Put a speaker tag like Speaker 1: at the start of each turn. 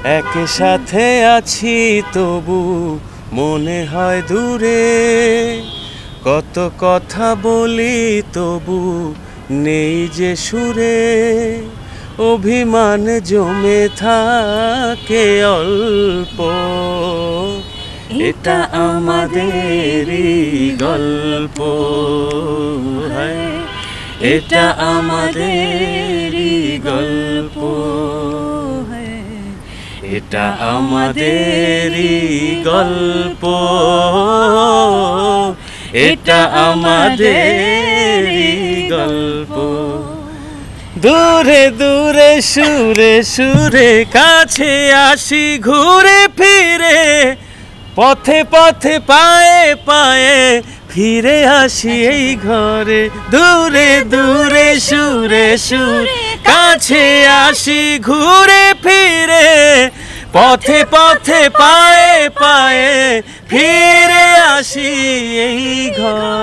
Speaker 1: একসাথে আছি তবু মনে হয় দূরে, কত কথা বলি তবু নেই যে সুরে, অভিমান জমে থাকে অল্প, এটা আমাদেরই গল্প, এটা আমাদেরই গল্প, এটা আমাদেরই গল্প, এটা আমাদেরই গল্প। দূরে দূরে সুরে সুরে কাছে আসি ঘুরে ফিরে, পথে পথে পায়ে পায়ে ফিরে আসি এই ঘরে। দূরে দূরে সুরে সুরে কাছে আসি ঘুরে ফিরে, পথে পথে পায়ে পায়ে ফিরে আসি এই ঘরে।